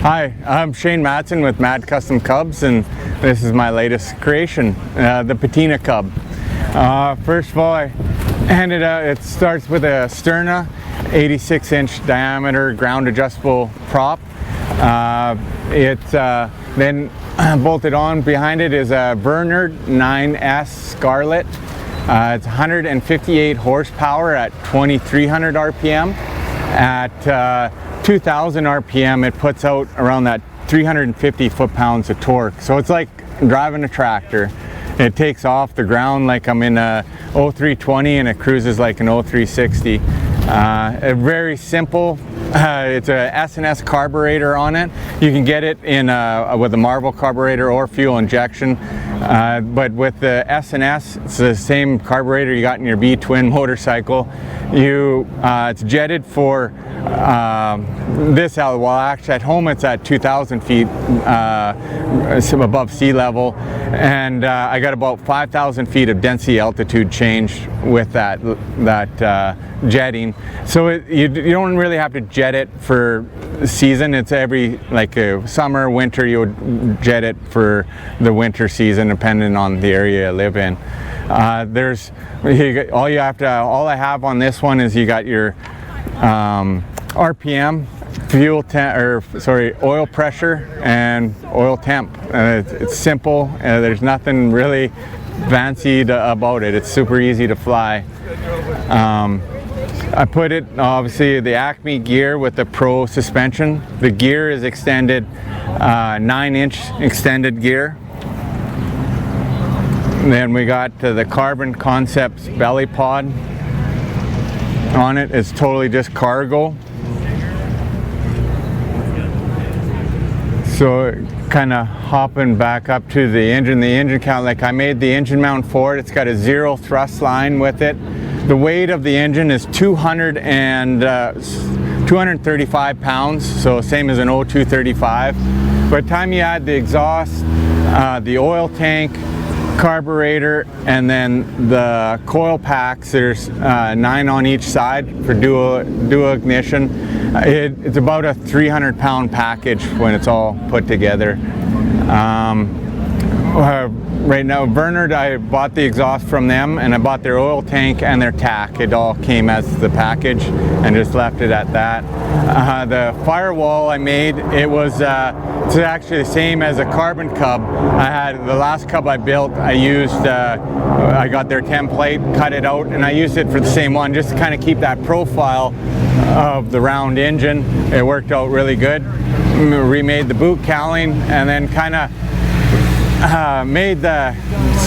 Hi, I'm Shane Madson with Mad Custom Cubs, and this is my latest creation, the Patina Cub. First of all, I handed out, it starts with a Sterna 86-inch diameter ground adjustable prop. Then bolted on behind it is a Bernard 9S Scarlet. It's 158 horsepower at 2300 RPM. At 2000 RPM, it puts out around that 350 foot-pounds of torque. So it's like driving a tractor. It takes off the ground like I'm in a 0320 and it cruises like an 0360. Very simple. It's a S&S carburetor on it. You can get it in with a Marvel carburetor or fuel injection. But with the S&S, it's the same carburetor you got in your B-twin motorcycle. It's jetted for this out. Well, actually at home it's at 2,000 feet above sea level, and I got about 5,000 feet of density altitude change with that jetting. So you don't really have to jet it for the season. It's every summer, winter, you would jet it for the winter season, depending on the area you live in. All I have on this one is you got your RPM, oil pressure, and oil temp. It's simple. There's nothing really fancy about it. It's super easy to fly. I put it, obviously, the Acme gear with the Pro suspension. The gear is extended, 9-inch extended gear. And then we got the Carbon Concepts belly pod on it. It's totally just cargo. So kind of hopping back up to the engine count, like I made the engine mount for it. It's got a 0 thrust line with it. The weight of the engine is 235 pounds, so same as an 0235. By the time you add the exhaust, the oil tank, carburetor, and then the coil packs, there's 9 on each side for dual ignition. It's about a 300-pound package when it's all put together. Right now, Bernard, I bought the exhaust from them, and I bought their oil tank and their tack. It all came as the package, and just left it at that. The firewall I made, it's actually the same as a Carbon Cub. The last Cub I built, I got their template, cut it out, and I used it for the same one, just to kind of keep that profile of the round engine. It worked out really good. Remade the boot cowling, and then kind of made the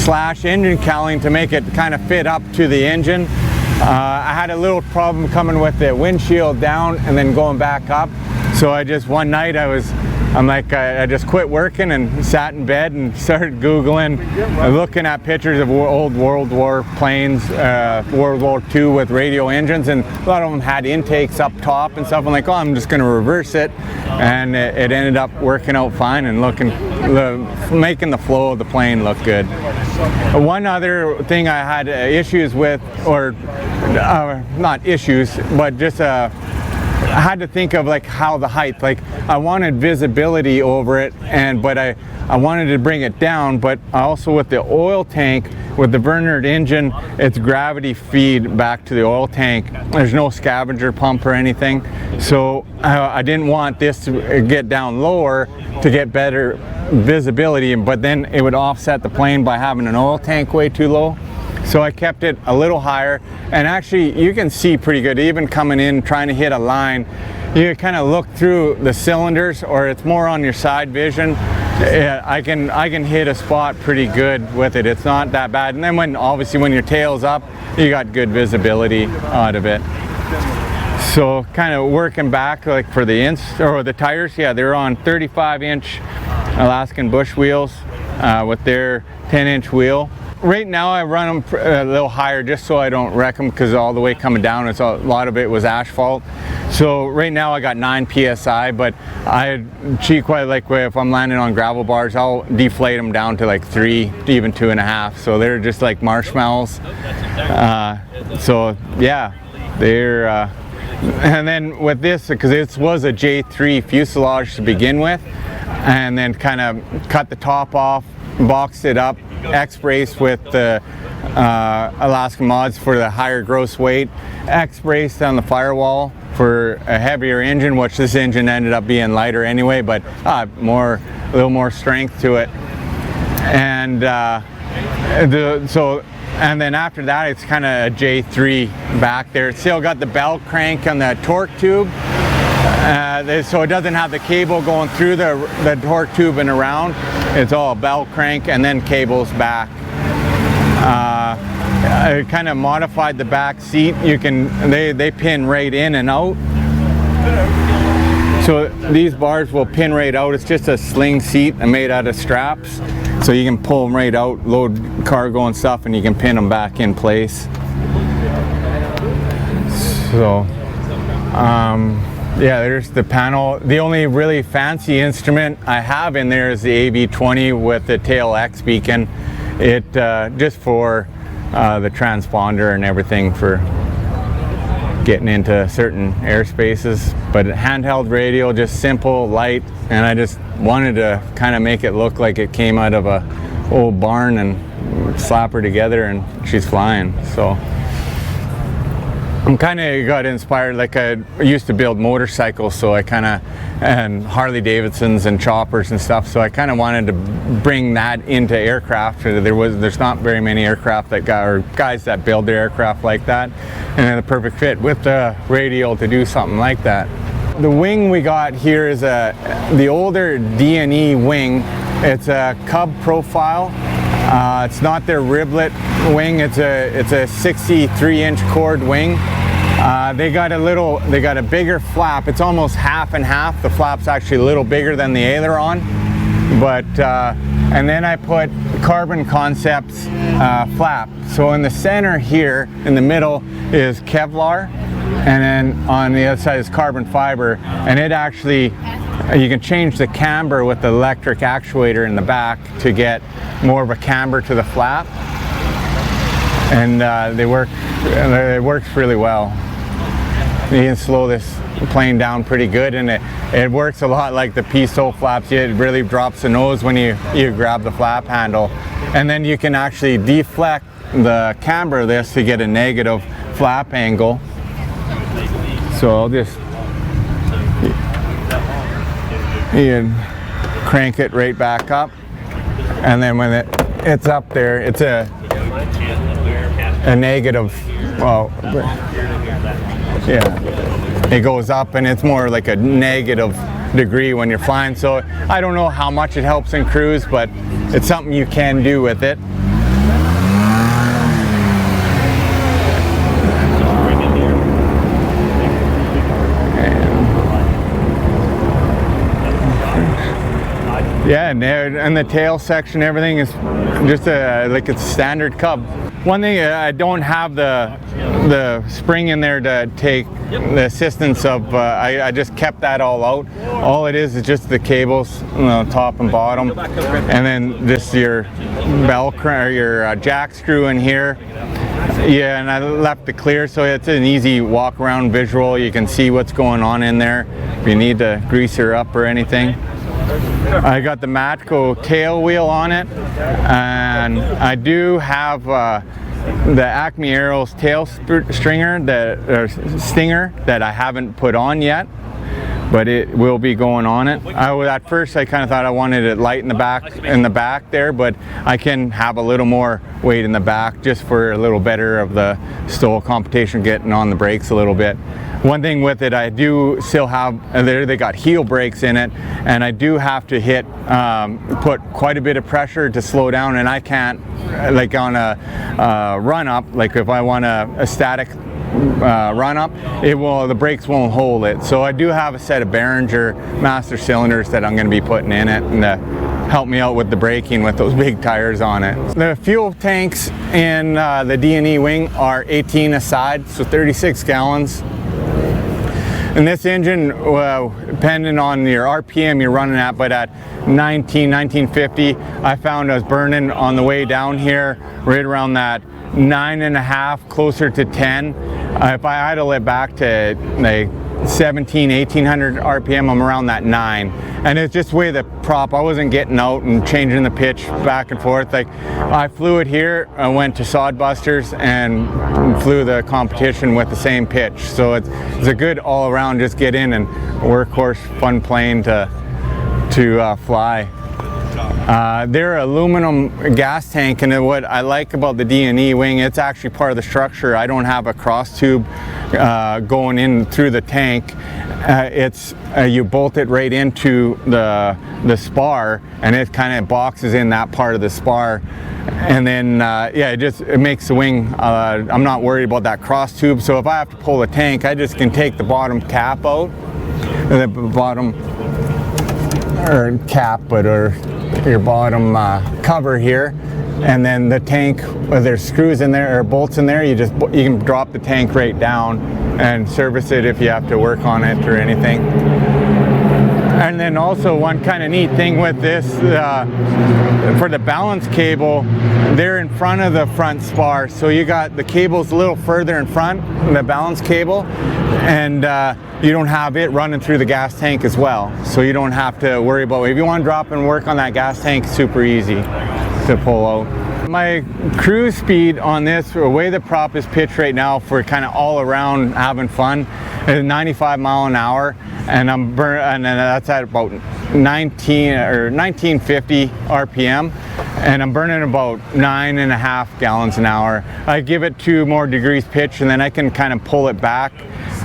slash engine cowling to make it kind of fit up to the engine. I had a little problem coming with the windshield down and then going back up. So one night I just quit working and sat in bed and started Googling, looking at pictures of old World War planes, World War II with radial engines, and a lot of them had intakes up top and stuff. I'm like, oh, I'm just going to reverse it. And it ended up working out fine and making the flow of the plane look good. One other thing I had issues with, or not issues, but just I had to think of how the height, I wanted visibility over it, but I wanted to bring it down, but also with the oil tank, with the Bernard engine, it's gravity feed back to the oil tank. There's no scavenger pump or anything, so I didn't want this to get down lower to get better visibility, but then it would offset the plane by having an oil tank way too low. So I kept it a little higher, and actually you can see pretty good, even coming in trying to hit a line. You kind of look through the cylinders, or it's more on your side vision. I can hit a spot pretty good with it. It's not that bad. And then when your tail's up, you got good visibility out of it. So kind of working back, for the tires, yeah, they're on 35-inch Alaskan bush wheels with their 10-inch wheel. Right now I run them a little higher just so I don't wreck them, because all the way coming down, a lot of it was asphalt. So right now I got 9 PSI, but I cheat quite if I'm landing on gravel bars, I'll deflate them down to 3, even 2.5. So they're just like marshmallows. So yeah, And then with this, because this was a J3 fuselage to begin with, and then kind of cut the top off, boxed it up, X-braced with the Alaska Mods for the higher gross weight, X-braced on the firewall for a heavier engine, which this engine ended up being lighter anyway, but a little more strength to it. And and then after that, it's kind of a J3 back there. It's still got the bell crank on the torque tube, so it doesn't have the cable going through the torque tube and around. It's all bell crank and then cables back. I kind of modified the back seat. They pin right in and out. So these bars will pin right out. It's just a sling seat made out of straps. So you can pull them right out, load cargo and stuff, and you can pin them back in place. So, yeah, there's the panel. The only really fancy instrument I have in there is the AB20 with the tail X beacon. It just for the transponder and everything for getting into certain airspaces. But handheld radio, just simple, light, and I just wanted to kind of make it look like it came out of a old barn and slap her together and she's flying. So I'm kind of got inspired, like I used to build motorcycles, so I kind of, and Harley Davidsons and choppers and stuff, so I kind of wanted to bring that into aircraft. There's not very many aircraft that or guys that build their aircraft like that, and the perfect fit with the radial to do something like that. The wing we got here is the older D&E wing. It's a Cub profile. It's not their riblet wing. It's a 63-inch chord wing. They got a bigger flap. It's almost half and half. The flap's actually a little bigger than the aileron. But and then I put Carbon Concepts flap. So in the center here, in the middle, is Kevlar, and then on the other side is carbon fiber. And it actually, you can change the camber with the electric actuator in the back to get more of a camber to the flap, and it works really well. You can slow this plane down pretty good, and it works a lot like the Piso flaps. It really drops the nose when you grab the flap handle, and then you can actually deflect the camber of this to get a negative flap angle. So I'll just crank it right back up, and then when it's up there, it's a negative, well, yeah, it goes up and it's more like a negative degree when you're flying. So I don't know how much it helps in cruise, but it's something you can do with it. Yeah, and the tail section, everything is just like it's standard Cub. One thing, I don't have the spring in there to take the assistance of, I just kept that all out. All it is just the cables, top and bottom, and then just your your jack screw in here. Yeah, and I left it clear, so it's an easy walk around visual. You can see what's going on in there if you need to grease her up or anything. I got the Matco tail wheel on it, and I do have the Acme Aero's tail stinger that I haven't put on yet, but it will be going on it. At first I kind of thought I wanted it light in the back there, but I can have a little more weight in the back just for a little better of the stall competition, getting on the brakes a little bit. One thing with it, I do still have, they got heel brakes in it, and I do have to put quite a bit of pressure to slow down, and I can't, like on a run up, like if I want a static run up, the brakes won't hold it. So I do have a set of Behringer master cylinders that I'm going to be putting in it, and help me out with the braking with those big tires on it. The fuel tanks in the D&E wing are 18 a side, so 36 gallons. And this engine, depending on your RPM you're running at, but at 1950, I found I was burning on the way down here, right around that 9.5, closer to 10. If I idle it back to like 1800 RPM, I'm around that 9. And it's just the way the prop, I wasn't getting out and changing the pitch back and forth. Like I flew it here, I went to Sodbusters and flew the competition with the same pitch. So it's a good all around, just get in and workhorse, fun plane to fly. They're aluminum gas tank, and what I like about the D&E wing, it's actually part of the structure. I don't have a cross tube going in through the tank. You bolt it right into the spar, and it kind of boxes in that part of the spar, and then yeah, it makes the wing. I'm not worried about that cross tube, so if I have to pull the tank, I just can take the bottom cap out, the bottom or cap, or your bottom cover here, and then the tank, whether there's screws in there or bolts in there, you can drop the tank right down and service it if you have to work on it or anything. And then also one kind of neat thing with this, for the balance cable, they're in front of the front spar, so you got the cables a little further in front, the balance cable, and you don't have it running through the gas tank as well, so you don't have to worry about it. If you want to drop and work on that gas tank, super easy to pull out. My cruise speed on this, the way the prop is pitched right now for kind of all around having fun, is 95 mile an hour, and and that's at about 1950 RPM, and I'm burning about 9.5 gallons an hour. I give it 2 more degrees pitch, and then I can kind of pull it back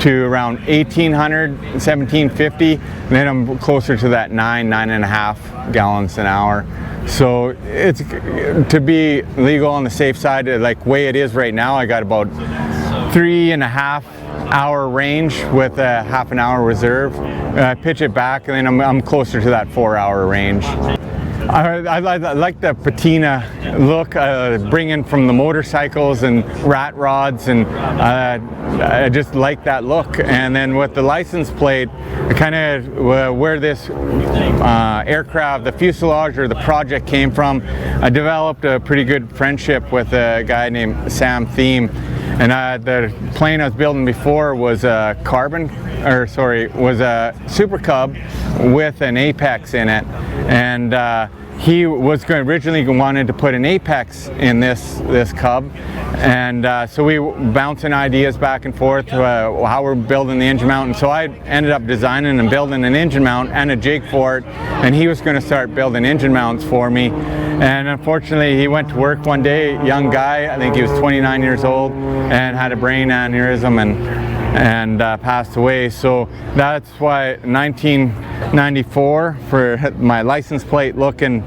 to around 1800, 1750, and then I'm closer to that 9.5 gallons an hour. So it's to be legal on the safe side, like way it is right now, I got about 3.5 hour range with a half an hour reserve. I pitch it back, and then I'm closer to that 4 hour range. I like the patina look, bringing from the motorcycles and rat rods, and I just like that look. And then with the license plate, kind of where this aircraft, the fuselage or the project came from, I developed a pretty good friendship with a guy named Sam Thiem. And the plane I was building before was a was a Super Cub with an Apex in it, and he was originally wanted to put an Apex in this Cub, and so we bouncing ideas back and forth how we're building the engine mount. And so I ended up designing and building an engine mount and a jig for it, and he was going to start building engine mounts for me. And unfortunately, he went to work one day, young guy, I think he was 29 years old, and had a brain aneurysm and passed away. So that's why 1994 for my license plate looking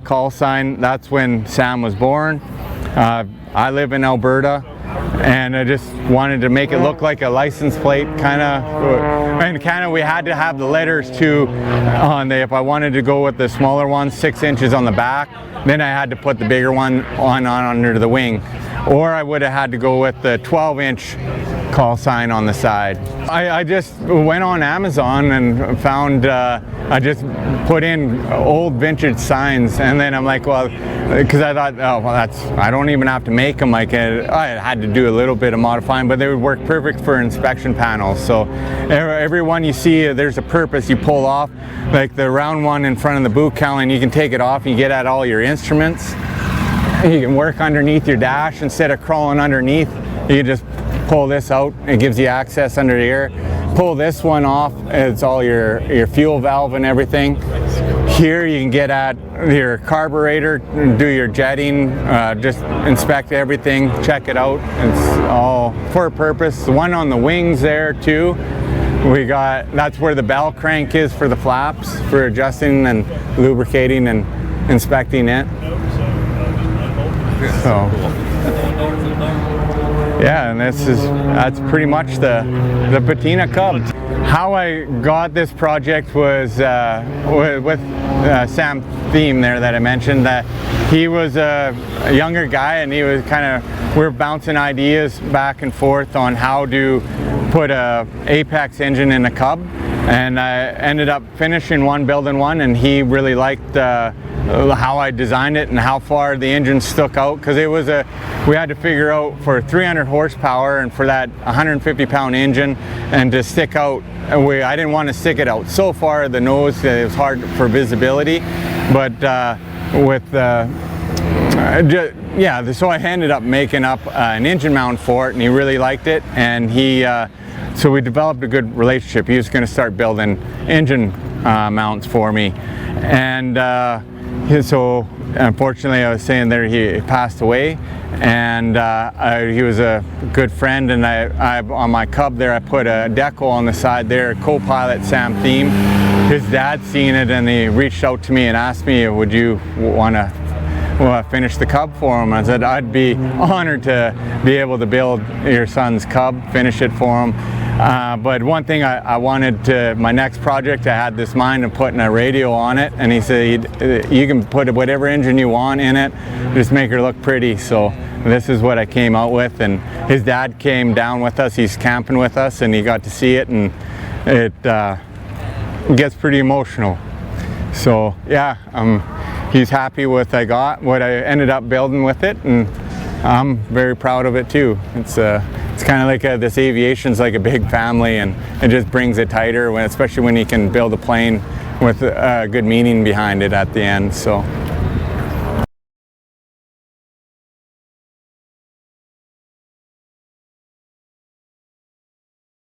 call sign, that's when Sam was born. I live in Alberta, and I just wanted to make it look like a license plate kind of. In Canada we had to have the letters too on if I wanted to go with the smaller one, 6 inches on the back, then I had to put the bigger one on under the wing, or I would have had to go with the 12-inch call sign on the side. I just went on Amazon and found, I just put in old vintage signs, and then I'm like, well, because I thought, oh well, I don't even have to make them. Like I had to do a little bit of modifying, but they would work perfect for inspection panels. So every one you see, there's a purpose. You pull off, like the round one in front of the boot cowling, you can take it off and you get at all your instruments. You can work underneath your dash instead of crawling underneath. You can just pull this out, it gives you access under the air. Pull this one off, it's all your fuel valve and everything. Here you can get at your carburetor, do your jetting, just inspect everything, check it out. It's all for a purpose. The one on the wings there too, that's where the bell crank is for the flaps, for adjusting and lubricating and inspecting it. So yeah, and that's pretty much the Patina Cub. How I got this project was with Sam Thiem there that I mentioned. That he was a younger guy, and we were bouncing ideas back and forth on how to put a Apex engine in a Cub, and I ended up finishing one, building one, and he really liked how I designed it and how far the engine stuck out, because we had to figure out for 300 horsepower and for that 150-pound engine and to stick out, I didn't want to stick it out so far the nose that it was hard for visibility, but so I ended up making up an engine mount for it, and he really liked it, and so we developed a good relationship. He was going to start building engine mounts for me, and so unfortunately I was saying there he passed away, and he was a good friend, and I on my Cub there I put a decal on the side there, co-pilot Sam Thiem. His dad seen it and he reached out to me and asked me, would you want to finish the Cub for him? I said I'd be honored to be able to build your son's Cub, finish it for him. But one thing I wanted to, my next project, I had this mind of putting a radio on it, and he said you can put whatever engine you want in it, just make her look pretty. So this is what I came out with, and his dad came down with us, he's camping with us, and he got to see it, and it gets pretty emotional. So yeah, he's happy with what I ended up building with it, and I'm very proud of it too. It's kind of like this aviation's like a big family, and it just brings it tighter, especially when you can build a plane with a good meaning behind it at the end. So.